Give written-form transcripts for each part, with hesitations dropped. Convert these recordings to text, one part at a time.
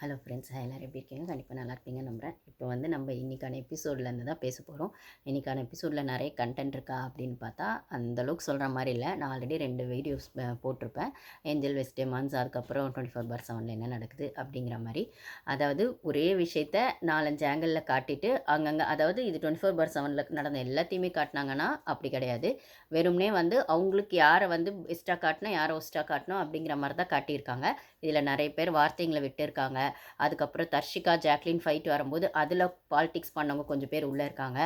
Hello friends, எல்லோரும் எப்படி இருக்கீங்க? கண்டிப்பாக நல்லா இருப்பீங்கன்னு நம்புகிறேன். இப்போ வந்து நம்ம இன்றைக்கான எபிசோட்லேருந்து தான் பேச போகிறோம். இன்றைக்கான எபிசோடில் நிறைய கண்டென்ட் இருக்கா அப்படின்னு பார்த்தா அந்தளவுக்கு சொல்கிற மாதிரி இல்லை. நான் ஆல்ரெடி 2 வீடியோஸ் போட்டிருப்பேன். ஏஞ்சல் வெஸ்ட் டெமான்ஸ், அதுக்கப்புறம் 24/7 என்ன நடக்குது அப்படிங்கிற மாதிரி. அதாவது ஒரே விஷயத்த 4-5 ஆங்கிளில் காட்டிட்டு அங்கங்கே, அதாவது இது 24/7 நடந்த எல்லாத்தையுமே காட்டினாங்கன்னா அப்படி கிடையாது. வெறும்னே வந்து அவங்களுக்கு யாரை வந்து பெஸ்ட்டாக காட்டணும், யாரை ஒஸ்ட்டாக காட்டணும் அப்படிங்கிற மாதிரி தான் காட்டியிருக்காங்க. இதில் நிறைய பேர் வார்த்தைங்களை விட்டுருக்காங்க. அதுக்கப்புறம் தர்ஷிகா, ஜாக்லின் ஃபைட் வரும்போது அதில் பாலிடிக்ஸ் பண்ணவங்க கொஞ்சம் பேர் உள்ளே இருக்காங்க.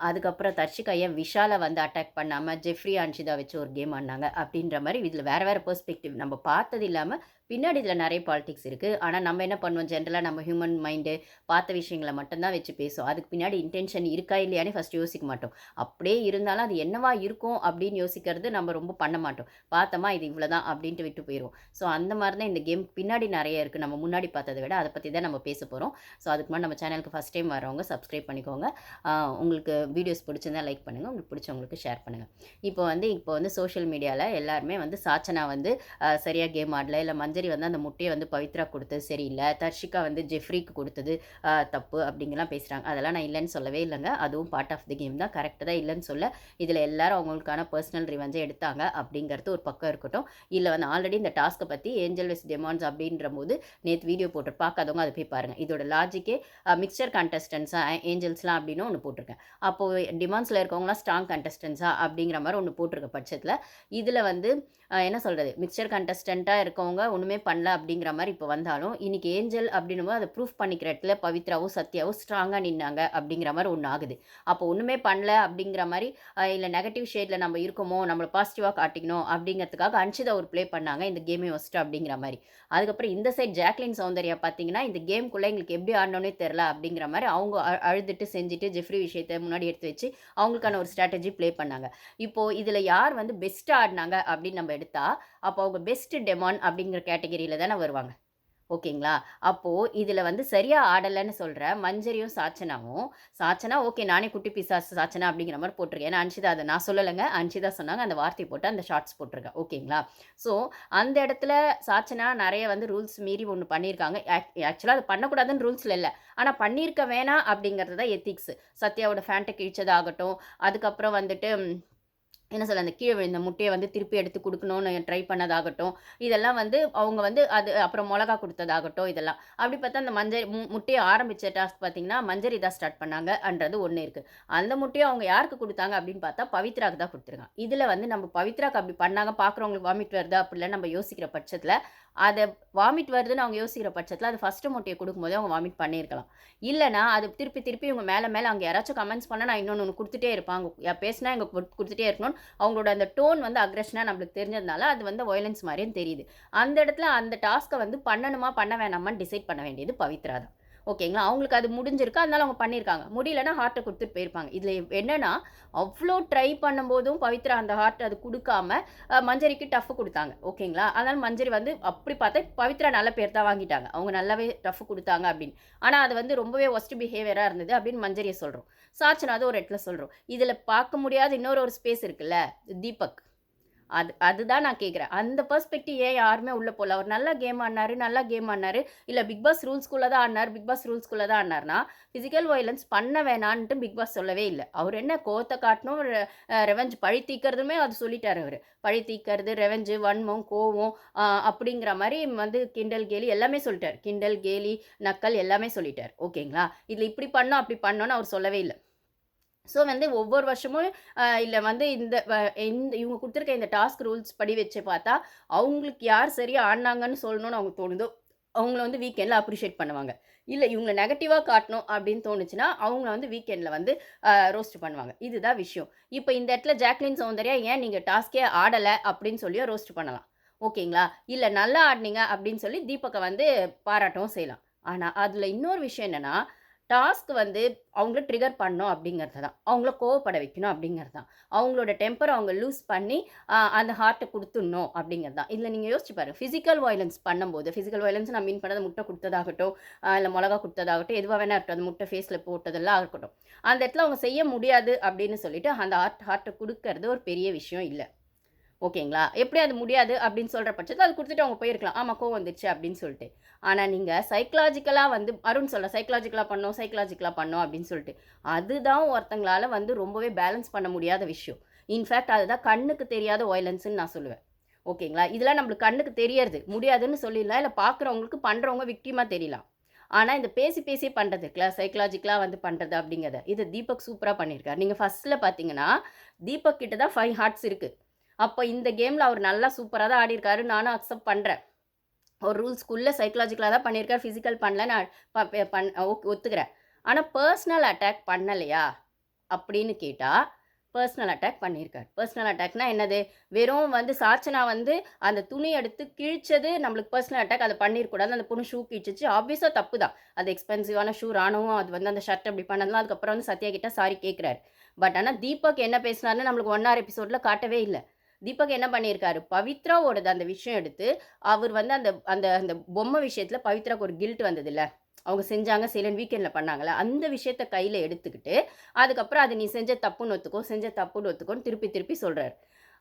அதுக்கப்புறம் தர்ஷிகா ஏன் விஷாலை வந்து அட்டாக் பண்ணாமல் ஜெஃப்ரி, அன்ஷிதா வச்சு ஒரு கேம் ஆடினாங்க அப்படின்ற மாதிரி இதில் வேறு வேறு பெர்ஸ்பெக்டிவ் நம்ம பார்த்தது இல்லாமல் பின்னாடி இதில் நிறைய பாலிடிக்ஸ் இருக்குது. ஆனால் நம்ம என்ன பண்ணுவோம், ஜென்ரலாக நம்ம ஹியூமன் மைண்டு பார்த்த விஷயங்களை மட்டும்தான் வச்சு பேசுவோம். அதுக்கு பின்னாடி இன்டென்ஷன் இருக்கா இல்லையானே ஃபஸ்ட்டு யோசிக்க மாட்டோம். அப்படியே இருந்தாலும் அது என்னவா இருக்கும் அப்படின்னு யோசிக்கிறது நம்ம ரொம்ப பண்ண மாட்டோம். பார்த்தோமா இது இவ்வளோ தான் அப்படின்ட்டு விட்டு போயிடுவோம். ஸோ அந்த மாதிரி தான் இந்த கேம் பின்னாடி நிறைய இருக்குது. நம்ம முன்னாடி பார்த்ததை விட அதை பற்றி தான் நம்ம பேச போகிறோம். ஸோ அதுக்கு முன்னாடி நம்ம சேனலுக்கு ஃபஸ்ட் டைம் வரவங்க சப்ஸ்கிரைப் பண்ணிக்கோங்க. உங்களுக்கு வீடியோஸ் பிடிச்சிருந்தா லைக் பண்ணுங்கள், உங்களுக்கு பிடிச்சவங்களுக்கு ஷேர் பண்ணுங்கள். இப்போ வந்து சோஷியல் மீடியாவில் எல்லாருமே வந்து சாச்சனா வந்து சரியாக கேம் ஆடல, இல்லை மஞ்சரி வந்து அந்த முட்டையை வந்து பவித்ரா கொடுத்தது சரியில்லை, தர்ஷிகா வந்து ஜெஃப்ரிக்கு கொடுத்தது தப்பு அப்படிங்கலாம் பேசுகிறாங்க. அதெல்லாம் நான் இல்லைன்னு சொல்லவே இல்லைங்க. அதுவும் பார்ட் ஆஃப் தி கேம் தான், கரெக்டு தான், இல்லைன்னு சொல்ல. இதில் எல்லாரும் அவங்களுக்கான பர்சனல் ரிவெஞ்சை எடுத்தாங்க அப்படிங்கிறது ஒரு பக்கம் இருக்கட்டும். இல்லை வந்து ஆல்ரெடி இந்த டாஸ்க்கை பற்றி ஏஞ்சல் வெஸ் டெமான்ஸ் அப்படின்ற போது நேற்று வீடியோ போட்டு பார்க்காதவங்க அதை போய் பாருங்கள். இதோட லாஜிக்கே மிக்சர் கண்டஸ்டன்ஸாக ஏஞ்சல்ஸ்லாம் அப்படின்னு ஒன்று போட்டிருக்கேன். அப்போது டிமாண்ட்ஸில் இருக்கவங்களாம் ஸ்ட்ராங் கண்டஸ்டன்ஸாக அப்படிங்கிற மாதிரி ஒன்று போட்டிருக்க பட்சத்தில் இதில் வந்து என்ன சொல்கிறது, மிக்சர் கண்டஸ்டண்ட்டாக இருக்கவங்க ஒன்றுமே பண்ணல அப்படிங்கிற மாதிரி இப்போ வந்தாலும் இன்றைக்கி ஏஞ்சல் அப்படின்னும் போது அதை ப்ரூஃப் பண்ணிக்கிற இடத்துல பவித்ராவும் சத்யாவும் ஸ்ட்ராங்காக நின்னாங்க அப்படிங்கிற மாதிரி ஒன்று ஆகுது. அப்போ ஒன்றுமே பண்ணல அப்படிங்கிற மாதிரி இல்லை நெகட்டிவ் ஷேடில் நம்ம இருக்கோமோ, நம்மளை பாசிட்டிவாக காட்டிக்கணும் அப்படிங்கிறதுக்காக அன்ஷிதா ஒரு ப்ளே பண்ணாங்க இந்த கேமே ஒஸ்ட்டு அப்படிங்கிற மாதிரி. அதுக்கப்புறம் இந்த சைட் ஜாக்லின் சௌந்தர்யா பார்த்தீங்கன்னா இந்த கேம்குள்ளே எங்களுக்கு எப்படி ஆடணுன்னே தெரில அப்படிங்கிற மாதிரி அவங்க அழுதுட்டு செஞ்சுட்டு ஜெஃப்ரி விஷயத்தை முன்னாடி எடுத்து வச்சு அவங்களுக்கான ஒரு ஸ்ட்ராட்டஜி ப்ளே பண்ணாங்க. இப்போது இதில் யார் வந்து பெஸ்ட்டாக ஆடினாங்க அப்படின்னு நம்ம எடுத்தா அப்போ அவங்க பெஸ்ட் டெமான் அப்படிங்கிற கேட்டகரியில் தானே வருவாங்க. ஓகேங்களா? அப்போது இதில் வந்து சரியாக ஆடலைன்னு சொல்கிற மஞ்சரியும் சாச்சனா ஓகே, நானே குட்டி பிசாசு சாச்சனா அப்படிங்கிற மாதிரி போட்டிருக்கேன். ஏன்னா அன்ஷிதா அதை நான் சொல்லலைங்க, அன்ஷிதா சொன்னாங்க, அந்த வார்த்தை போட்டு அந்த ஷார்ட்ஸ் போட்டிருக்கேன். ஓகேங்களா? ஸோ அந்த இடத்துல சாச்சனா நிறைய வந்து ரூல்ஸ் மீறி ஒன்று பண்ணியிருக்காங்க. ஆக்சுவலாக அது பண்ணக்கூடாதுன்னு ரூல்ஸில் இல்லை, ஆனால் பண்ணியிருக்க வேணாம் அப்படிங்கிறது தான் எத்திக்ஸ். சத்யாவோட ஃபேண்ட்டை கிழிச்சதாகட்டும், அதுக்கப்புறம் வந்துட்டு என்ன சொல்ல, அந்த கீழே விழுந்த முட்டையை வந்து திருப்பி எடுத்து கொடுக்கணும்னு ட்ரை பண்ணதாகட்டும், இதெல்லாம் வந்து அவங்க வந்து அது அப்புறம் மிளகா கொடுத்ததாகட்டும், இதெல்லாம் அப்படி பார்த்தா அந்த முட்டையை ஆரம்பித்த டாஸ்க் பார்த்தீங்கன்னா மஞ்சரி தான் ஸ்டார்ட் பண்ணாங்கன்றது ஒன்று இருக்குது. அந்த முட்டையை அவங்க யாருக்கு கொடுத்தாங்க அப்படின்னு பார்த்தா பவித்ராக்கு தான் கொடுத்துருக்காங்க. இதில் வந்து நம்ம பவித்ராக்கு அப்படி பண்ணாங்க, பார்க்குறவங்களுக்கு வாமிட் வருதா அப்படிலாம் நம்ம யோசிக்கிற பட்சத்தில், அதை வாமிட் வருதுன்னு அவங்க யோசிக்கிற பட்சத்தில் அது ஃபஸ்ட்டு முட்டையை கொடுக்கும்போதே அவங்க வாமிட் பண்ணியிருக்கலாம். இல்லைனா அது திருப்பி திருப்பி இவங்க மேலே அங்கே யாராச்சும் கமெண்ட்ஸ் பண்ணால் நான் இன்னொன்று கொடுத்துட்டே இருப்பாங்க, பேசினா இங்கே கொடுத்துட்டே இருக்கணும்னு அவங்களோட அந்த டோன் வந்து அக்ரெஷனாக நம்மளுக்கு தெரிஞ்சதுனால அது வந்து வயலன்ஸ் மாதிரியும் தெரியுது. அந்த இடத்துல அந்த டாஸ்க்கை வந்து பண்ணணுமா பண்ண வேணாமான்னு டிசைட் பண்ண வேண்டியது பவித்ரா தான். ஓகேங்களா? அவங்களுக்கு அது முடிஞ்சிருக்கு, அதனால அவங்க பண்ணியிருக்காங்க. முடியலன்னா ஹார்ட்டை கொடுத்துட்டு போயிருப்பாங்க. இதில் என்னன்னா அவ்வளோ ட்ரை பண்ணும்போதும் பவித்ரா அந்த ஹார்ட் அது கொடுக்காம மஞ்சரிக்கு டஃப் கொடுத்தாங்க. ஓகேங்களா? அதனால மஞ்சரி வந்து அப்படி பார்த்தா பவித்ரா நல்ல பேர் தான் வாங்கிட்டாங்க. அவங்க நல்லாவே டஃப் கொடுத்தாங்க அப்படின்னு. ஆனால் அது வந்து ரொம்பவே ஒஸ்ட் பிஹேவியராக இருந்தது அப்படின்னு மஞ்சரியை சொல்கிறோம். சாச்சனா அது ஒரு இடத்துல சொல்கிறோம். இதில் பார்க்க முடியாத ஒரு ஸ்பேஸ் இருக்குல்ல, தீபக். அதுதான் நான் கேட்குறேன். அந்த பெர்ஸ்பெக்டிவ் ஏன் யாருமே உள்ளே போகல? அவர் நல்லா கேம் ஆடினாரு. இல்லை பிக் பாஸ் ரூல்ஸ்குள்ளே தான் ஆடினார்னா, ஃபிசிக்கல் வயலன்ஸ் பண்ண வேணான்ட்டு பிக் பாஸ் சொல்லவே இல்லை. அவர் என்ன கோவத்தை காட்டணும், ரெவெஞ்ச் பழி தீர்க்கிறதுமே அது சொல்லிட்டார் அவர். பழி தீர்க்கிறது, ரெவெஞ்சு, வன்மம், கோவம் அப்படிங்கிற மாதிரி வந்து கிண்டல், கேலி எல்லாமே சொல்லிட்டார். கிண்டல், கேலி, நக்கல் எல்லாமே சொல்லிட்டார். ஓகேங்களா? இதில் இப்படி பண்ணோம், அப்படி பண்ணோன்னு அவர் சொல்லவே இல்லை. ஸோ வந்து ஒவ்வொரு வருஷமும் இல்லை வந்து இந்த இவங்க கொடுத்துருக்க இந்த டாஸ்க் ரூல்ஸ் படி வச்சு பார்த்தா அவங்களுக்கு யார் சரியாக ஆடினாங்கன்னு சொல்லணும்னு அவங்க தோணுதோ அவங்கள வந்து வீக்கெண்டில் அப்ரிஷியேட் பண்ணுவாங்க. இல்லை இவங்க நெகட்டிவாக காட்டணும் அப்படின்னு தோணுச்சுன்னா அவங்கள வந்து வீக்கெண்டில் வந்து ரோஸ்ட் பண்ணுவாங்க. இதுதான் விஷயம். இப்போ இந்த இடத்துல ஜாக்லின் சௌந்தர்யா ஏன் நீங்கள் டாஸ்கே ஆடலை அப்படின்னு சொல்லியோ ரோஸ்ட் பண்ணலாம். ஓகேங்களா? இல்லை நல்லா ஆடினீங்க அப்படின்னு சொல்லி தீபக்கை வந்து பாராட்டவும் செய்யலாம். ஆனால் அதில் இன்னொரு விஷயம் என்னென்னா, டாஸ்க் வந்து அவங்கள ட்ரிகர் பண்ணணும் அப்படிங்கிறது தான். அவங்கள கோவப்பட வைக்கணும் அப்படிங்கிறது தான். அவங்களோட டெம்பர் அவங்க லூஸ் பண்ணி அந்த ஹார்ட்டை கொடுத்துடணும் அப்படிங்கிறது தான். இதில் நீங்கள் யோசிச்சு பாருங்கள், ஃபிசிக்கல் வயலன்ஸ் பண்ணும்போது, ஃபிசிக்கல் வயலன்ஸ் நான் மீன் பண்ணது முட்டை கொடுத்ததாகட்டும், இல்லை மிளகா கொடுத்ததாகட்டும், எதுவாக வேணா இருக்கட்டும், அது முட்டை ஃபேஸில் போட்டதெல்லாம் இருக்கட்டும். அந்த இடத்துல அவங்க செய்ய முடியாது அப்படின்னு சொல்லிட்டு அந்த ஹார்ட்டை கொடுக்கறது ஒரு பெரிய விஷயம் இல்லை. ஓகேங்களா? எப்படி அது முடியாது அப்படின்னு சொல்ற பட்சத்துல அது குடுத்துட்டு அவங்க போயிருக்கலாம். ஆமா கோவம் வந்துருச்சு அப்படின்னு சொல்லிட்டு. ஆனா நீங்க சைக்காலஜிக்கலா வந்து அருண் சைக்காலஜிக்கலா பண்ணோம் அப்படின்னு சொல்லிட்டு. அதுதான் ஒருத்தங்களால வந்து ரொம்பவே பேலன்ஸ் பண்ண முடியாத விஷயம். இன்ஃபாக்ட் அதுதான் கண்ணுக்கு தெரியாத வயலன்ஸ்ன்னு நான் சொல்லுவேன். ஓகேங்களா? இதெல்லாம் நம்மளுக்கு கண்ணுக்கு தெரியறது. முடியாதுன்னு சொல்லிடலாம். இல்ல பார்க்குறவங்களுக்கு பண்றவங்க விக்டிமா தெரியலாம். ஆனா, இந்த பேசி பேசியே பண்றது இருக்குல்ல, சைக்காலஜிக்கலா வந்து பண்றது அப்படிங்கிறத, இது தீபக் சூப்பரா பண்ணியிருக்காரு. நீங்க ஃபர்ஸ்ட்ல பார்த்தீங்கன்னா, தீபக் கிட்ட தான் 5 ஹார்ட்ஸ் இருக்கு. அப்ப இந்த கேம்ல அவர் நல்லா சூப்பரா தான் ஆடியிருக்காரு. நானும் அக்செப்ட் பண்றேன். ஒரு ரூல்ஸ்க்குள்ள சைக்காலஜிக்கலா தான் பண்ணியிருக்காரு. பிசிக்கல் பண்ணல. நான் ப பெ பண் ஒத்துக்கிறேன். ஆனா, பெர்சனல் அட்டாக் பண்ணலையா? அப்படின்னு கேட்டா, பெர்சனல் அட்டாக் பண்ணியிருக்காரு. பெர்சனல் அட்டாக்னா என்னது? வெறும் வந்து சாச்சனா வந்து அந்த துணி எடுத்து கிழிச்சது நம்மளுக்கு பெர்சனல் அட்டாக். அத பண்ணியிருக்கக்கூடாது. அந்த பொண்ணு ஷூ கிழிச்சுச்சு. ஆப்வியஸா தப்பு தான். அது எக்ஸ்பென்சிவான ஷூ. ராணுவம் அது வந்து அந்த ஷர்ட் அப்படி பண்ணதெல்லாம் அதுக்கப்புறம் வந்து சத்யா கிட்ட சாரி கேட்கிறாரு. பட் ஆனா தீபக் என்ன பேசினாருன்னு நம்மளுக்கு 1 ஹார் எபிசோட்ல காட்டவே இல்ல. தீபக் என்ன பண்ணியிருக்காரு? பவித்ராவோடது அந்த விஷயம் எடுத்து, அவர் வந்து அந்த அந்த அந்த பொம்மை விஷயத்துல பவித்ராக்கு ஒரு கில்ட் வந்ததுல்ல. அவங்க செஞ்சாங்க, செய்யலன்னு வீக்கெண்ட்ல பண்ணாங்கல்ல. அந்த விஷயத்த கையில எடுத்துக்கிட்டு, அதுக்கப்புறம் அது நீ செஞ்ச தப்புன்னு ஒத்துக்கோ, செஞ்ச தப்புன்னு ஒத்துக்கோன்னு திருப்பி திருப்பி சொல்றாரு.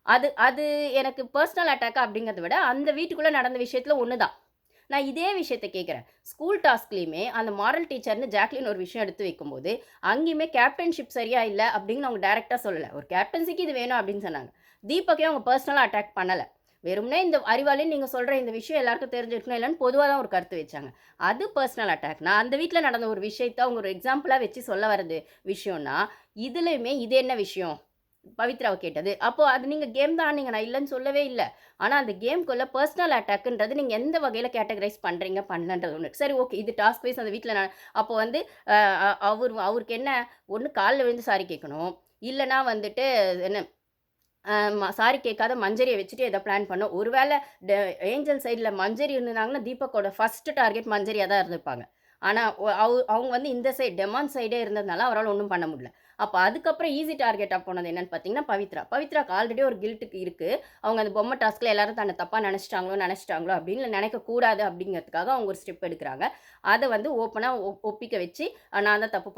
அது அது எனக்கு பெர்சனல் அட்டாக்கா அப்படிங்கிறத விட, அந்த வீட்டுக்குள்ள நடந்த விஷயத்துல ஒண்ணு தான். நான் இதே விஷயத்த கேட்கிறேன். ஸ்கூல் டாஸ்க்லயுமே அந்த மாரல் டீச்சர்ன்னு ஜாக்லின் ஒரு விஷயம் எடுத்து வைக்கும்போது, அங்கேயுமே கேப்டன்ஷிப் சரியா இல்ல அப்படின்னு அவங்க டைரக்ட்டா சொல்லல. ஒரு கேப்டன்சிக்கு இது வேணும் அப்படின்னு சொன்னாங்க. தீபக்கையும் அவங்க பெர்சனலா அட்டாக் பண்ணல. வெறுமனே இந்த அறிவாளின்னு நீங்க சொல்ற இந்த விஷயம் எல்லாருக்கும் தெரிஞ்சிருக்கணும் இல்லன்னு பொதுவா தான் ஒரு கருத்து வச்சாங்க. அது பெர்சனல் அட்டாக். நான் அந்த வீட்ல நடந்த ஒரு விஷயத்த அவங்க ஒரு எக்ஸாம்பிளா வச்சு சொல்ல வர்றது விஷயம்னா, இதுலயுமே இது என்ன விஷயம்? பவித்ராவ கேட்டது. அப்போ அது நீங்க கேம் தான் ஆடுனீங்க. நான் இல்லன்னு சொல்லவே இல்ல. ஆனா அந்த கேம்க்குள்ள பெர்சனல் அட்டாக்ன்றது நீங்க எந்த வகையில கேட்டகரைஸ் பண்றீங்க, பண்ணலன்றது ஒண்ணு. சரி ஓகே. இது டாஸ்க் வைஸ் அந்த வீட்ல அப்போ வந்து அ அ அவருக்கு என்ன ஒண்ணு கால்ல விழுந்து சாரி கேட்கணும். இல்லன்னா வந்துட்டு என்ன சாரி கேட்காத மஞ்சரிய வச்சுட்டு ஏதோ பிளான் பண்ணோம். ஒருவேள ட ஏஞ்சல் சைட்ல மஞ்சரி இருந்திருந்தாங்கன்னா, தீபக்கோட ஃபர்ஸ்ட் டார்கெட் மஞ்சரியா தான் இருந்திருப்பாங்க. ஆனா அவங்க வந்து இந்த சைடு டெமான் சைடே இருந்ததுனால அவரால ஒண்ணும் பண்ண முடியல. அப்ப அதுக்கப்புறம் ஈஸி டார்கெட்டா போனது என்னன்னு பார்த்தீங்கன்னா, பவித்ரா. பவித்ராக்கு ஆல்ரெடி ஒரு கில்ட் இருக்கு. அவங்க அந்த பொம்மை டாஸ்க்ல எல்லாரும் தன்னை தப்பா நெனச்சுட்டாங்களோ அப்படின்னு நெனைக்கக்கூடாது அப்படிங்கிறதுக்காக அவங்க ஒரு ஸ்டெப் எடுக்குறாங்க. அத வந்து ஓப்பனா ஒப்பிக்க வச்சு, நான் தான் தப்பு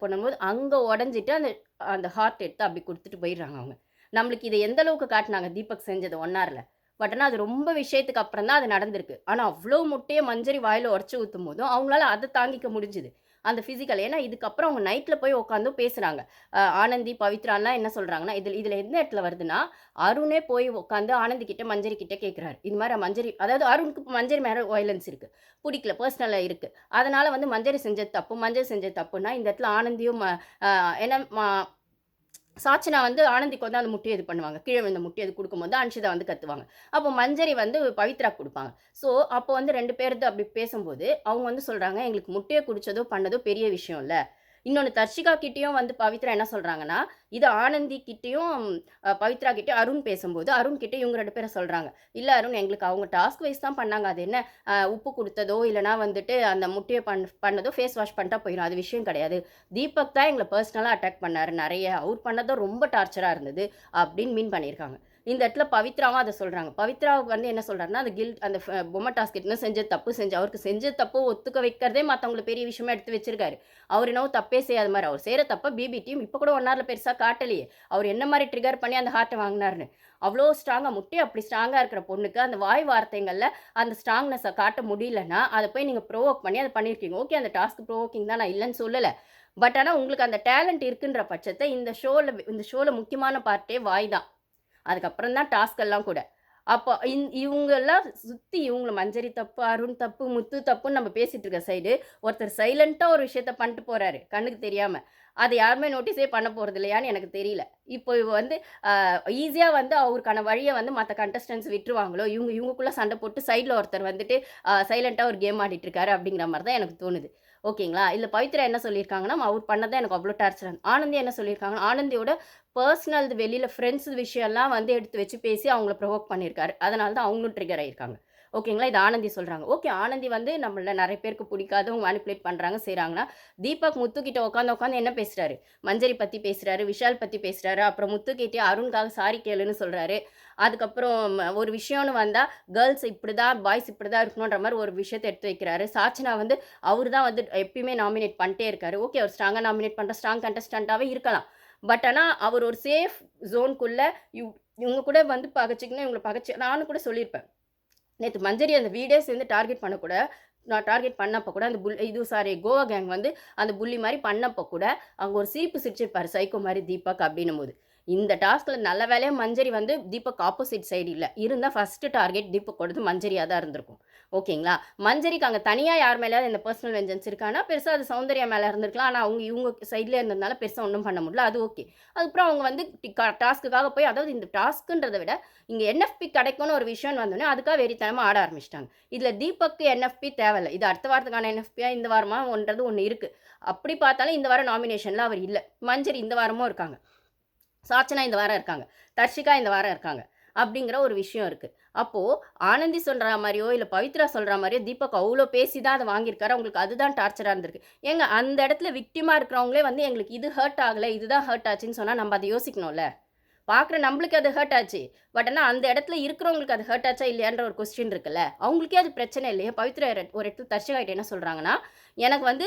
பண்ணும்போது, அங்க உடைஞ்சிட்டு அந்த அந்த ஹார்ட் எடுத்து அப்படி குடுத்துட்டு போயிடுறாங்க அவங்க. நம்மளுக்கு இத எந்த அளவுக்கு காட்டுனாங்க தீபக் செஞ்சது 1 ஹார்ல. பட் ஆனா அது ரொம்ப விஷயத்துக்கு அப்புறம் தான் அது நடந்திருக்கு. ஆனா அவ்ளோ முட்டைய மஞ்சரி வாயில உடைச்சு ஊத்தும்போதும், அவங்களால அத தாங்கிக்க முடிஞ்சுது. அந்த பிசிக்கல். ஏன்னா இதுக்கப்புறம் அவங்க நைட்ல போய் உட்காந்தும் பேசுறாங்க. ஆனந்தி, பவித்ராலாம் என்ன சொல்றாங்கன்னா, இதுல இதுல எந்த இடத்துல வருதுன்னா, அருணே போய் உட்காந்து ஆனந்தி கிட்ட, மஞ்சரி கிட்ட கேட்கிறாரு. இது மாரி மஞ்சரி அதாவது அருணுக்கு இப்ப மஞ்சரி மேல வயலன்ஸ் இருக்கு. புடிக்கல. பெர்சனலா இருக்கு. அதனால வந்து மஞ்சரி செஞ்சது தப்பு. மஞ்சரி செஞ்சது தப்புன்னா, இந்த இடத்துல ஆனந்தியும் அ என்ன சாச்சனா வந்து ஆனந்திக்கு வந்து அந்த முட்டைய இது பண்ணுவாங்க. கீழ விழுந்த முட்டைய அது குடுக்கும்போது, அன்ஷிதா வந்து கத்துவாங்க. அப்போ மஞ்சரி வந்து பவித்ராக்கு குடுப்பாங்க. ஸோ, அப்போ வந்து 2 பேருது அப்படி பேசும்போது, அவங்க வந்து சொல்றாங்க, "எங்களுக்கு முட்டைய குடிச்சதோ, பண்ணதோ பெரிய விஷயம் இல்ல." இன்னொன்னு தர்ஷிகா கிட்டயும் வந்து பவித்ரா என்ன சொல்றாங்கன்னா, இது ஆனந்தி கிட்டயும் பவித்ரா கிட்டயும் அருண் பேசும்போது, அருண் கிட்ட இவங்க 2 பேரும் சொல்றாங்க. "இல்ல அருண் எங்களுக்கு அவங்க டாஸ்க் வைஸ் தான் பண்ணாங்க. அது என்ன உப்பு குடுத்ததோ, இல்லன்னா வந்துட்டு அந்த முட்டைய பண்ணதோ ஃபேஸ் வாஷ் பண்ணிட்டா போயிரும். அது விஷயம் கிடையாது. தீபக் தான் எங்கள பெர்சனலா அட்டாக் பண்ணாரு நெறைய. அவர் பண்ணதும் ரொம்ப டார்ச்சரா இருந்தது." அப்படின்னு மீன் பண்ணியிருக்காங்க. இந்த இடத்துல பவித்ராவும் அத சொல்றாங்க. பவித்ராவுக்கு வந்து என்ன சொல்றாருன்னா, அந்த அந்த பொம்மை டாஸ்க் இன்னும் செஞ்சது தப்பு அவருக்கு செஞ்ச தப்பு ஒத்துக்க வைக்கிறதே மத்தவங்கள பெரிய விஷயமா எடுத்து வச்சிருக்காரு. அவரு என்னவோ தப்பே செய்யாத மாரி. அவர் செய்ற தப்ப பிபி டீம் இப்ப கூட 1 ஹார்ல பெருசா காட்டலையே. அவர் என்ன மாரி ட்ரிகர் பண்ணி அந்த ஹார்ட்ட வாங்குனாருன்னு. அவ்ளோ ஸ்ட்ராங்கா அப்படி ஸ்ட்ராங்கா இருக்கிற பொண்ணுக்கு அந்த வாய் வார்த்தைகள்ல அந்த ஸ்ட்ராங்னஸ காட்ட முடியலன்னா, அத போய் நீங்க ப்ரோவோக் பண்ணி அத பண்ணியிருக்கீங்க. ஓகே அந்த டாஸ்க் ப்ரோவோக்கிங் தான் நான் இல்லன்னு சொல்லல. பட் ஆனா உங்களுக்கு அந்த டேலண்ட் இருக்குன்ற பட்சத்த இந்த ஷோல முக்கியமான பார்ட்டே வாய் தான். அதுக்கப்புறம் தான் டாஸ்க் எல்லாம் கூட. அப்போ இவங்கலாம் சுத்தி இவங்கள மஞ்சரி தப்பு, அருண் தப்பு, முத்து தப்புன்னு நம்ம பேசிட்டு இருக்க சைடு, ஒருத்தர் சைலன்ட்டா ஒரு விஷயத்த பண்ணிட்டு போறாரு. கண்ணுக்கு தெரியாம. அத யாருமே நோட்டீஸே பண்ண போறதில்லையான்னு எனக்கு தெரியல. இப்போ இவ வந்து ஈஸியா வந்து அவருக்கான வழிய வந்து மத்த கண்டஸ்டன்ட்ஸ் விட்டுருவாங்களோ, இவங்கக்குள்ள சண்டை போட்டு சைட்ல ஒருத்தர் வந்துட்டு சைலன்ட்டா ஒரு கேம் ஆடிட்டு இருக்காரு அப்படிங்கிற மாரி தான் எனக்கு தோணுது. ஓகேங்களா? இதுல பவித்ரா என்ன சொல்லியிருக்காங்கன்னா, அவர் பண்ணது எனக்கு அவ்ளோ டார்ச்சர். ஆனந்தி என்ன சொல்லியிருக்காங்கன்னா, ஆனந்தியோட பெர்சனல் வெளியில ஃப்ரெண்ட்ஸ் விஷயம்லாம் வந்து எடுத்து வச்சு பேசி அவங்கள ப்ரொவோக் பண்ணியிருக்காரு. அதனால தான் அவங்களும் ட்ரிகர் ஆயிருக்காங்க. ஓகேங்களா? இது ஆனந்தி சொல்றாங்க. ஓகே ஆனந்தி வந்து நம்மள நெறைய பேருக்கு பிடிக்காது. அவங்க மேனிபுலேட் பண்றாங்க, செய்றாங்கன்னா, தீபக் முத்து கிட்ட உட்காந்து என்ன பேசுறாரு? மஞ்சரி பத்தி பேசுறாரு, விஷால் பத்தி பேசுறாரு. அப்புறம் முத்து கிட்டயே அருண்காக சாரி கேளுன்னு சொல்றாரு. அதுக்கப்புறம் ஒரு விஷயம்னு வந்தா, கேர்ல்ஸ் இப்படிதான், பாய்ஸ் இப்படிதான் இருக்கணுன்ற மாரி ஒரு விஷயத்த எடுத்து வைக்கிறாரு. சாச்சனா வந்து அவரு தான் வந்து எப்பயுமே நாமினேட் பண்ணிட்டே இருக்காரு. ஓகே அவர் ஸ்ட்ராங்கா நாமினேட் பண்ற ஸ்ட்ராங் கண்டஸ்டன்ட்டாவே இருக்கலாம். பட் ஆனா, அவர் ஒரு சேஃப் ஜோன்க்குள்ள இவங்க கூட வந்து பகச்சிக்கணும், இவங்கள பகச்சு நானும் கூட சொல்லியிருப்பேன். நேத்து மஞ்சரி அந்த வீடே சேர்ந்து டார்கெட் பண்ண கூட நான் டார்கெட் பண்ணப்போ கூட அந்த கோவா கேங் வந்து அந்த புல்லி மாரி பண்ணப்போ கூட, அங்க ஒரு சிரிப்பு சிரிச்சிருப்பாரு சைக்கோ மாரி தீபக் அப்டின்னும்போது. இந்த டாஸ்க்ல நல்ல வேளையா மஞ்சரி வந்து தீபக் ஆப்போசிட் சைடு இல்ல. இருந்தா ஃபர்ஸ்ட் டார்கெட் தீபக்கோடது மஞ்சரியா தான் இருந்திருக்கும். ஓகேங்களா? மஞ்சரிக்கு அங்க தனியா யார் மேலயாவது இந்த பெர்சனல் வெஞ்சன்ஸ் இருக்கான்னா, பெருசா அது சௌந்தர்யா மேல இருந்திருக்கலாம். ஆனா இவங்க சைட்லயே இருந்ததுனால பெருசா ஒண்ணும் பண்ண முடியல. அது ஓகே. அதுக்கப்புறம் அவங்க வந்து டாஸ்க்குக்காக போய் அதாவது இந்த டாஸ்க்குன்றத விட, இங்க என்எஃப்பி கிடைக்கும்னு ஒரு விஷயம் வந்தோனே, அதுக்காக வெறித்தனமா ஆட ஆரம்பிச்சுட்டாங்க. இதுல தீபக்கு என்எஃப்பி தேவையில்ல. இது அடுத்த வாரத்துக்கான என்எஃப்பியா இந்த வாரமான்றது ஒண்ணு இருக்கு. அப்படி பார்த்தாலும் இந்த வாரம் நாமினேஷன்ல அவர் இல்ல. மஞ்சரி இந்த வாரமும் இருக்காங்க. சாச்சனா இந்த வாரம் இருக்காங்க. தர்ஷிகா இந்த வாரம் இருக்காங்க. அப்படிங்கிற ஒரு விஷயம் இருக்கு. அப்போ ஆனந்தி சொல்ற மாரியோ, இல்ல பவித்ரா சொல்ற மாரியோ தீபக் அவ்ளோ பேசி தான் அத வாங்கியிருக்காரு. அவங்களுக்கு அதுதான் டார்ச்சரா இருந்திருக்கு. ஏங்க அந்த இடத்துல விக்டிமா இருக்கிறவங்களே வந்து எங்களுக்கு இது ஹர்ட் ஆகல, இதுதான் ஹர்ட் ஆச்சுன்னு சொன்னா நம்ம அத யோசிக்கணும்ல. பார்க்குற நம்மளுக்கு அது ஹர்ட் ஆச்சு. பட் ஆனா அந்த இடத்துல இருக்கிறவங்களுக்கு அது ஹர்ட் ஆச்சா இல்லையான்ற ஒரு கொஸ்டின் இருக்குல்ல. அவங்களுக்கே அது பிரச்சனை இல்லையே. பவித்ரா ஒரு இடத்துல தர்ஷிகாகிட்ட என்ன சொல்றாங்கன்னா, எனக்கு வந்து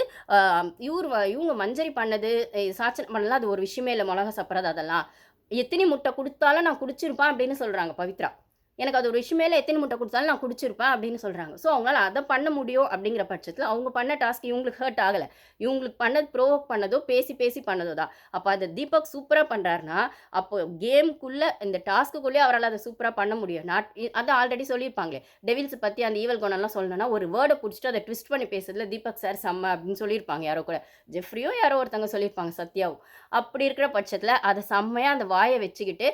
இவங்க மஞ்சரி பண்ணது, சாச்சனா பண்ணலாம் அது ஒரு விஷயமே இல்ல. மொளகா சாப்பிடுறது அதெல்லாம். எத்தினி முட்டை குடுத்தாலும் நான் குடிச்சிருப்பேன் அப்படின்னு சொல்றாங்க பவித்ரா. எனக்கு அது ஒரு விஷயமே இல்ல. எத்தனை முட்டை குடுத்தாலும் நான் குடிச்சிருப்பேன் அப்படின்னு சொல்றாங்க. ஸோ அவங்களால அத பண்ண முடியும் அப்படிங்கிற பட்சத்தில அவங்க பண்ண டாஸ்க் இவங்களுக்கு ஹர்ட் ஆகல. இவங்களுக்கு பண்ணது ப்ரோவோக் பண்ணதோ, பேசி பேசி பண்ணதோ தான். அப்ப அத தீபக் சூப்பரா பண்றாருன்னா, அப்போ கேம்க்குள்ள இந்த டாஸ்க்குள்ளயே அவரால அத சூப்பரா பண்ண முடியும். அதான் ஆல்ரெடி சொல்லியிருப்பாங்களே. டெவில்ஸ் பத்தி அந்த ஈவல் குணம்லாம் சொல்லணும்னா, ஒரு வேர்ட புடிச்சுட்டு அத ட்விஸ்ட் பண்ணி பேசுறதுல தீபக் சார் செம்ம அப்படின்னு சொல்லியிருப்பாங்க யாரோ கூட. ஜெஃப்ரியோ யாரோ ஒருத்தவங்க சொல்லியிருப்பாங்க சத்யாவும். அப்படி இருக்கிற பட்சத்தில அத செம்மையா அந்த வாய வச்சுக்கிட்டு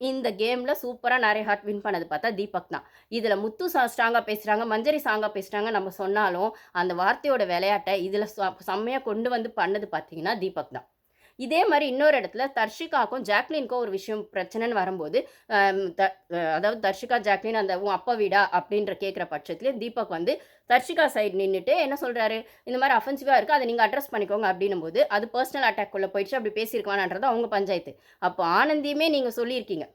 இந்த கேம்ல சூப்பரா நெறைய ஹார்ட் வின் பண்ணது பார்த்தா தீபக் தான். இதுல முத்து ஸ்ட்ராங்கா பேசுறாங்க, மஞ்சரி ஸ்ட்ராங்கா பேசுறாங்க நம்ம சொன்னாலும், அந்த வார்த்தையோட விளையாட்ட இதுல செம்மையா கொண்டு வந்து பண்ணது பார்த்தீங்கன்னா தீபக் தான். இதே மாரி இன்னொரு இடத்துல தர்ஷிகாக்கும், ஜாக்லினுக்கும் ஒரு விஷயம் பிரச்சனைன்னு வரும்போது, அம் த அதாவது தர்ஷிகா, ஜாக்லின் அந்த "உன் அப்பா வீடா?" அப்படின்ற கேட்கிற பட்சத்தில தீபக் வந்து தர்ஷிகா சைடு நின்னுட்டு என்ன சொல்றாரு, "இந்த மாரி அஃபென்சிவா இருக்கு. அத நீங்க அட்ரஸ் பண்ணிக்கோங்க." அப்படின்னும்போது, அது பெர்சனல் அட்டாக் குள்ள போயிடுச்சு. அப்படி பேசியிருக்க வேணான்றது அவங்க பஞ்சாயத்து. அப்போ ஆனந்தியுமே நீங்க சொல்லியிருக்கீங்க.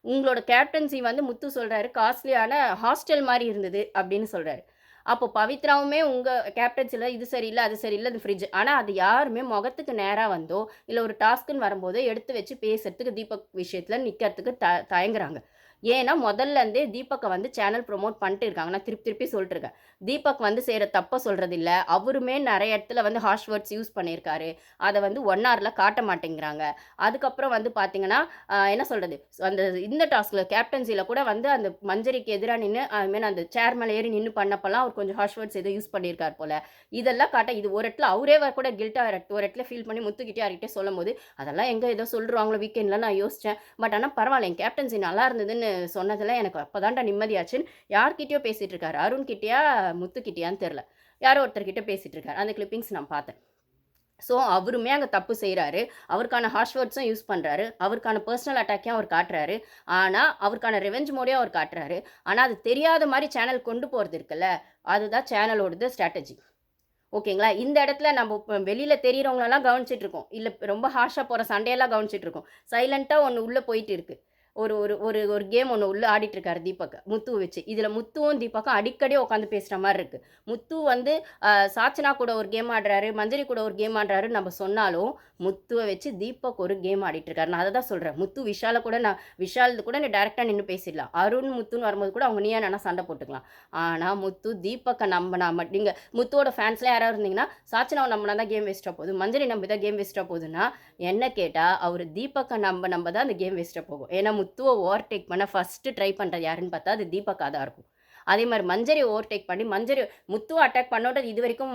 உங்களோட கேப்டன்சி வந்து முத்து சொல்றாரு, "காஸ்ட்லியான ஹாஸ்டல் மாரி இருந்தது" அப்படின்னு சொல்றாரு. அப்போ பவித்ராவுமே உங்க கேப்டன்சில இது சரியில்ல, அது சரியில்ல, இது ஃப்ரிட்ஜ். ஆனா அது யாருமே முகத்துக்கு நேரா வந்தோ, இல்ல ஒரு டாஸ்க்குன்னு வரும்போதோ எடுத்து வச்சு பேசுறதுக்கு தீபக் விஷயத்துல நிக்கிறதுக்கு தயங்குறாங்க. ஏன்னா முதல்ல இருந்தே தீபக்க வந்து சேனல் ப்ரொமோட் பண்ணிட்டு இருக்காங்க. நான் திருப்பி திருப்பி சொல்லிட்டு இருக்கேன். தீபக் வந்து செய்ற தப்ப சொல்றதில்ல. அவருமே நெறைய இடத்துல வந்து ஹார்ஷ் வேர்ட்ஸ் யூஸ் பண்ணியிருக்காரு. அத வந்து 1 ஹார்ல காட்ட மாட்டேங்கிறாங்க. அதுக்கப்புறம் வந்து பார்த்தீங்கன்னா, என்ன சொல்றது? அந்த இந்த டாஸ்க்ல கேப்டன்சில கூட வந்து அந்த மஞ்சரிக்கு எதிரா நின்னு ஐ மீன் அந்த சேர் மேல ஏறி நின்னு பண்ணப்பலாம் அவர் கொஞ்சம் ஹார்ஷ் வேர்ட்ஸ் ஏதோ யூஸ் பண்ணியிருக்கார் போல. இதெல்லாம் காட்ட இது ஒரு இடத்துல அவரே கூட கில்ட்டா ஒரு இடத்துல ஃபீல் பண்ணி முத்துக்கிட்டயோ யார்கிட்டயோ சொல்லும்போது, அதெல்லாம் எங்க ஏதோ சொல்றாங்களோ வீக்கெண்ட்ல நான் யோசிச்சேன். பட் ஆனா பரவால்ல என் கேப்டன்சி நல்லா இருந்ததுன்னு சொன்னதுல எனக்கு அப்பதான்டா நிம்மதியாச்சுன்னு யார்கிட்டயோ பேசிட்டு இருக்காரு. அருண் கிட்டயா, முத்து கிட்டயான்னு தெரியல. யாரோ ஒருத்தர்கிட்ட பேசிட்டு இருக்காரு. அந்த கிளிப்பிங்ஸ் நான் பார்த்தேன். ஸோ, அவருமே அங்க தப்பு செய்றாரு. அவருக்கான ஹார்ஷ் வேர்ட்ஸும் யூஸ் பண்றாரு. அவருக்கான பெர்சனல் அட்டாக்கையும் அவர் காட்டுறாரு. ஆனா, அவருக்கான ரிவெஞ்ச் மோடையும் அவர் காட்டுறாரு. ஆனா, அது தெரியாத மாரி சேனல் கொண்டு போறது இருக்குல்ல, அதுதான் சேனலோடது ஸ்ட்ராட்டஜி. ஓகேங்களா? இந்த இடத்துல நம்ம வெளியில தெரியிறவங்களலாம் கவனிச்சுட்டு இருக்கோம். இல்ல ரொம்ப ஹார்ஷா போற சண்டையெல்லாம் கவனிச்சுட்டு இருக்கோம். சைலன்ட்டா ஒண்ணு உள்ள போயிட்டு இருக்கு. ஒரு ஒரு ஒரு ஒரு கேம் ஒண்ணு உள்ள ஆடிட்டு இருக்காரு தீபக். முத்துவ வச்சு. இதுல முத்துவும் தீபக்கும் அடிக்கடி உட்காந்து பேசுற மாரி இருக்கு. முத்து வந்து சாச்சனா கூட ஒரு கேம் ஆடுறாரு, மஞ்சரி கூட ஒரு கேம் ஆடுறாருன்னு நம்ம சொன்னாலும், முத்துவ வச்சு தீபக் ஒரு கேம் ஆடிட்டு இருக்காரு. நான் அத தான் சொல்றேன். முத்து விஷால் கூட நீ டைரக்ட்டா நின்னு பேசிடலாம். அருண், முத்துன்னு வரும்போது கூட அவங்க நீயா நானா சண்டை போட்டுக்கலாம். ஆனா, முத்து தீபக்க நம்புனா நீங்க முத்துவோட ஃபேன்ஸ்லாம் யாராவது இருந்தீங்கன்னா, சாச்சனாவ நம்புனா தான் கேம் வேஸ்ட்டா போகுது. மஞ்சரி நம்பி தான் கேம் வேஸ்ட்டா போகுதுன்னா, என்ன கேட்டா, அவரு தீபக்க நம்ப தான் அந்த கேம் வேஸ்ட்டா போகும். ஏன்னா, முத்துவ ஓவர்டேக் பண்ண ஃபர்ஸ்ட்டு ட்ரை பண்றது யாருன்னு பார்த்தா, அது தீபக்கா தான் இருக்கும். அதே மாரி மஞ்சரி ஓவர்டேக் பண்ணி முத்துவ அட்டாக் பண்ணணுன்றது இதுவரைக்கும்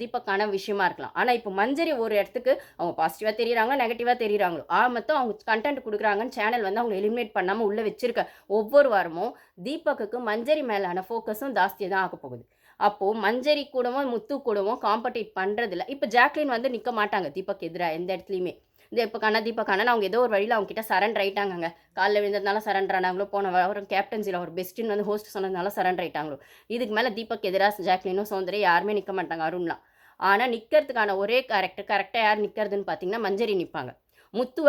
தீபக்கான விஷயமா இருக்கலாம். ஆனா, இப்போ மஞ்சரி ஒரு இடத்துக்கு அவங்க பாசிட்டிவா தெரியிறாங்களோ, நெகட்டிவா தெரியிறாங்களோ, மொத்தம் அவங்க கன்டென்ட் குடுக்குறாங்கன்னு சேனல் வந்து அவங்கள எலிமினேட் பண்ணாம உள்ள வச்சிருக்க ஒவ்வொரு வாரமும் தீபக்குக்கு மஞ்சரி மேலான ஃபோக்கஸும் ஜாஸ்தியா தான் ஆகப்போகுது. அப்போ மஞ்சரி கூடவும், முத்து கூடவும் காம்படிட் பண்றதில்ல. இப்ப ஜாக்லின் வந்து நிக்க மாட்டாங்க தீபக் எதிரா எந்த இடத்துலயுமே. தீபக் அண்ணன் அவங்க ஏதோ ஒரு வழியில அவங்க கிட்ட சரண்டர் ஆயிட்டாங்கங்க. கால்ல விழுந்ததுனால சரண்டர் ஆனாங்களோ, போன வாரம் கேப்டன்சில ஒரு பெஸ்ட்டுன்னு வந்து ஹோஸ்ட் சொன்னதுனால சரண்டர் ஆயிட்டாங்களோ. இதுக்கு மேல தீபக் எதிரா ஜாக்லினும், சௌந்தர்யா யாருமே நிக்க மாட்டாங்க அருண்லாம். ஆனா நிக்கிறதுக்கான ஒரே கரெக்ட்டா யார் நிக்கிறதுன்னு பார்த்தீங்கன்னா, மஞ்சரி நிப்பாங்க.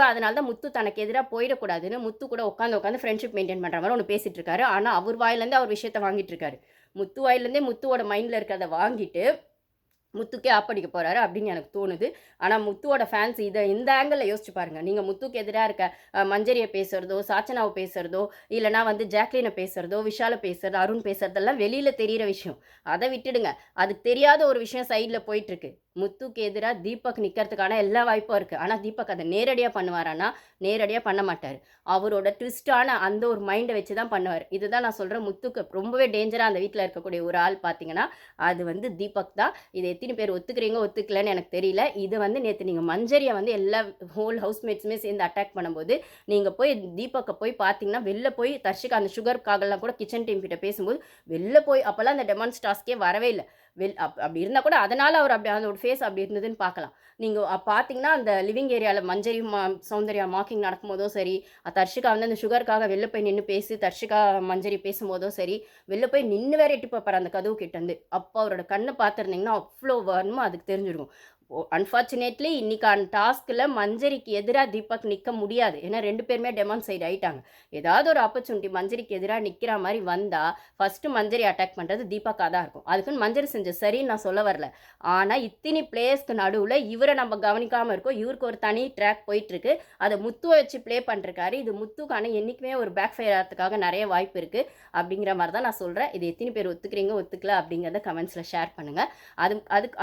அதனால தான் முத்து தனக்கு எதிரா போயிடக்கூடாதுன்னு முத்து கூட உட்காந்து ஃப்ரெண்ட்ஷிப் மெயின்டெயின் பண்ற மாரி ஒண்ணு பேசிட்டு இருக்காரு. ஆனா அவர் வாயிலேருந்து அவர் விஷயத்த வாங்கிட்டு இருக்காரு. முத்து வாயிலேருந்தே முத்துவோட மைண்ட்ல இருக்கிறத வாங்கிட்டு முத்துக்கே ஆப்படிக்க போகிறாரு அப்படின்னு எனக்கு தோணுது. ஆனால் முத்துவோட ஃபேன்ஸ் இந்த ஆங்கிளில் யோசிச்சு பாருங்கள். நீங்கள் முத்துக்கு எதிராக இருக்க மஞ்சரியை பேசுகிறதோ, சாச்சனாவை பேசுகிறதோ, இல்லைனா வந்து ஜாக்லினை பேசுகிறதோ, விஷாலை பேசுகிறது, அருண் பேசுகிறதெல்லாம் வெளியில் தெரிகிற விஷயம். அதை விட்டுடுங்க. அதுக்கு தெரியாத ஒரு விஷயம் சைடில் போயிட்டுருக்கு. முத்துக்கு எதிராக தீபக் நிற்கிறதுக்கான எல்லா வாய்ப்பும் இருக்குது. ஆனால் தீபக் அதை நேரடியாக பண்ணுவாரான்னா நேரடியாக பண்ண மாட்டார். அவரோட ட்விஸ்டான அந்த ஒரு மைண்டை வச்சு தான் பண்ணுவார். இதுதான் நான் சொல்கிறேன். முத்துக்கு ரொம்பவே டேஞ்சராக அந்த வீட்டில் இருக்கக்கூடிய ஒரு ஆள் பார்த்தீங்கன்னா அது வந்து தீபக் தான். இதை எத்தனை பேர் ஒத்துக்கிறீங்க ஒத்துக்கலன்னு எனக்கு தெரியல. இது வந்து நேற்று நீங்கள் மஞ்சரியை வந்து எல்லா ஹோல் ஹவுஸ்மேட்ஸுமே சேர்ந்து அட்டாக் பண்ணும்போது நீங்கள் போய் தீபக்கை போய் பார்த்தீங்கன்னா வெளில போய் தர்ஷிகா அந்த சுகருக்காகலாம் கூட கிச்சன் டீம் கிட்ட பேசும்போது வெளில போய் அப்போல்லாம் அந்த டெமான்ஸ் டாஸ்க்கே வரவே இல்லை. அப்படி இருந்தால் கூட அதனால் அவர் அப்படி அதோட ஃபேஸ் அப்படி இருந்ததுன்னு பார்க்கலாம். நீங்கள் பார்த்தீங்கன்னா அந்த லிவிங் ஏரியாவில் மஞ்சரி சௌந்தர்யா மார்க்கிங் நடக்கும்போதோ சரி, தர்ஷிகா வந்து அந்த சுகருக்காக வெளில போய் நின்று பேசி தர்ஷிகா மஞ்சரி பேசும்போதோ சரி, வெளில போய் நின்று வேற எட்டி பார்ப்பார் அந்த கதவு கிட்டேருந்து. அப்போ அவரோட கண்ணை பார்த்துருந்தீங்கன்னா அவ்வளோ வரணுமோ அதுக்கு தெரிஞ்சிருக்கும். அன்ஃபார்ச்சுனேட்லி இன்னைக்கான டாஸ்கில் மஞ்சரிக்கு எதிராக தீபக் நிற்க முடியாது. ஏன்னா 2 பேருமே டெமான்ஸ்ட்ரேட் ஆகிட்டாங்க. ஏதாவது ஒரு ஆப்பர்ச்சுனிட்டி மஞ்சரிக்கு எதிராக நிற்கிற மாதிரி வந்தால் ஃபஸ்ட்டு மஞ்சரி அட்டாக் பண்ணுறது தீபக்காக தான் இருக்கும். அதுக்குன்னு மஞ்சரி செஞ்ச சரின்னு நான் சொல்ல வரல. ஆனால் இத்தனை பிளேயர்ஸ்க்கு நடுவில் இவரை நம்ம கவனிக்காமல் இருக்கோம். இவருக்கு ஒரு தனி ட்ராக் போயிட்டுருக்கு. அதை முத்துவை வச்சு ப்ளே பண்ணிருக்காரு. இது முத்துக்கான என்றைக்குமே ஒரு பேக் ஃபயர் ஆகிறதுக்காக நிறைய வாய்ப்பு இருக்குது அப்படிங்கிற மாதிரி தான் நான் சொல்கிறேன். இது எத்தனை பேர் ஒத்துக்கிறீங்க ஒத்துக்கல அப்படிங்கிறத கமெண்ட்ஸில் ஷேர் பண்ணுங்கள்.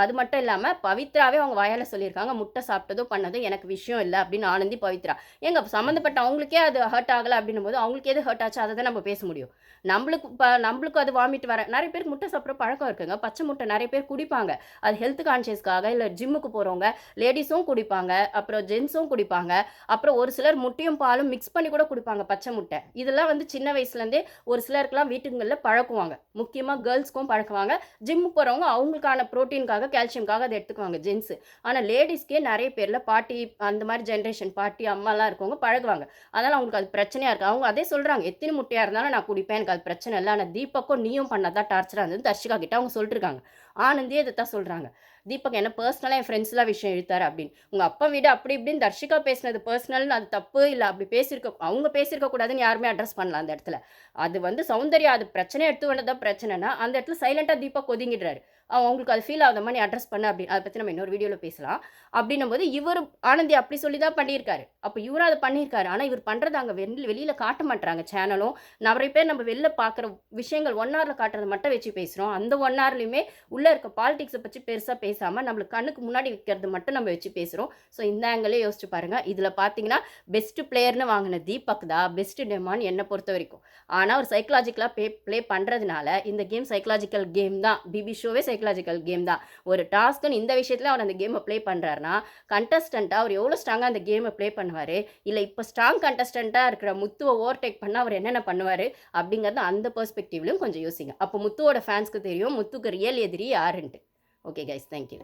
அது மட்டும் இல்லாமல் பவித்ராவே அவங்க வாயால் சொல்லியிருக்காங்க, முட்டை சாப்பிட்டதோ பண்ணதோ எனக்கு விஷயம் இல்லை அப்படின்னு ஆனந்தி பவித்ரா. எங்க சம்மந்தப்பட்ட அவங்களுக்கே அது ஹர்ட் ஆகலை அப்படின்னும் போது அவங்களுக்கு எது ஹர்ட் ஆச்சு அதை தான் நம்ம பேச முடியும். நம்மளுக்கு அது வாமிட்டு வர நிறைய பேருக்கு முட்டை சாப்பிட்ற பழக்கம் இருக்குங்க. பச்சை முட்டை நிறைய பேர் குடிப்பாங்க. அது ஹெல்த் கான்ஷியஸ்க்காக இல்லை ஜிம்முக்கு போகிறவங்க லேடிஸும் குடிப்பாங்க, அப்புறம் ஜென்ஸும் குடிப்பாங்க, அப்புறம் ஒரு சிலர் முட்டையும் பாலும் மிக்ஸ் பண்ணி கூட குடிப்பாங்க பச்சை முட்டை. இதெல்லாம் வந்து சின்ன வயசுலேருந்தே ஒரு சிலருக்குலாம் வீட்டுங்களில் பழக்குவாங்க. முக்கியமாக கேர்ள்ஸ்க்கும் பழக்குவாங்க. ஜிம்முக்கு போகிறவங்க அவங்களுக்கான ப்ரோட்டீனுக்காக கால்சியம்காக அதை எடுத்துக்குவாங்க ஜென்ஸு. ஆனால் லேடிஸ்க்கே நிறைய பேரில் பாட்டி அந்த மாதிரி ஜென்ரேஷன் பாட்டி அம்மாலாம் இருக்கவங்க பழகுவாங்க. அதனால் அவங்களுக்கு அது பிரச்சனையாக இருக்குது. அவங்க அதே சொல்கிறாங்க, எத்தனை முட்டையாக இருந்தாலும் நான் குடிப்பேன், எனக்கு அது பிரச்சனை இல்லை. ஆனால் தீபக்கும் நீயும் பண்ணதான் டார்ச்சராக இருந்தது தர்ஷிகா கிட்ட அவங்க சொல்லிட்டுருக்காங்க. ஆனந்தியே இதை தான் சொல்கிறாங்க. தீபக் என்ன பர்சனலாக என் ஃப்ரெண்ட்ஸ்லாம் விஷயம் இழுத்தாரு அப்படின்னு. உங்கள் அப்பா வீடு அப்படி இப்படின்னு தர்ஷிகா பேசினது பர்சனல்னு அது தப்பு இல்லை, அப்படி அவங்க பேசியிருக்க கூடாதுன்னு யாருமே அட்ரஸ் பண்ணலாம் அந்த இடத்துல. அது வந்து சௌந்தர்யா அது பிரச்சனை எடுத்து வந்ததான் பிரச்சனைனா அந்த இடத்துல சைலண்டாக தீபக் ஒதுங்கிடுறாரு. அவங்களுக்கு அது ஃபீல் ஆகுத மாதிரி அட்ரஸ் பண்ண அப்படின்னு அதை பற்றி நம்ம இன்னொரு வீடியோவில் பேசலாம். அப்படின்னும் போது இவர் ஆனந்தி அப்படி சொல்லி தான் பண்ணியிருக்காரு. அப்போ இவரும் அதை பண்ணியிருக்காரு. ஆனால் இவர் பண்ணுறது அங்கே வெளியில் காட்ட மாட்டுறாங்க சேனலும். நிறைய பேர் நம்ம வெளில பார்க்குற விஷயங்கள் 1 ஹவரில் காட்டுறதை மட்டும் வச்சு பேசுகிறோம். அந்த 1 ஹவர்லையுமே உள்ளே இருக்க பாலிடிக்ஸை பற்றி பெருசாக பேசாமல் நம்மளுக்கு கண்ணுக்கு முன்னாடி வைக்கிறது மட்டும் நம்ம வச்சு பேசுகிறோம். ஸோ இந்த ஆங்கிளே யோசிச்சு பாருங்கள். இதில் பார்த்தீங்கன்னா பெஸ்ட்டு பிளேயர்னு வாங்கின தீபக் தான் பெஸ்ட்டு டெமான் என்னை பொறுத்த வரைக்கும். ஆனால் ஒரு சைக்கலாஜிக்கலாக ப்ளே பண்ணுறதுனால இந்த கேம் சைக்கலாஜிக்கல் கேம் தான். பிபி ஷோவே சைக்கலாஜிக்கல் கேம் தான். ஒரு டாஸ்க்குன்னு இந்த விஷயத்தில் அவர் அந்த கேமை ப்ளே பண்ணுறாருனா கண்டஸ்டண்ட்டாக அவர் எவ்வளோ ஸ்ட்ராங்காக அந்த கேமை ப்ளே பண்ணுவார், இல்லை இப்போ ஸ்ட்ராங் கண்டஸ்டண்ட்டாக இருக்கிற முத்துவை ஓவர்டேக் பண்ணால் அவர் என்னென்ன பண்ணுவார் அப்படிங்கிறது அந்த பெர்ஸ்பெக்டிவ்லையும் கொஞ்சம் யோசிங்க. அப்போ முத்துவோட ஃபேன்ஸ்க்கு தெரியும் முத்துக்கு ரியல் எதிரி யாருன்ட்டு. Okay guys, thank you.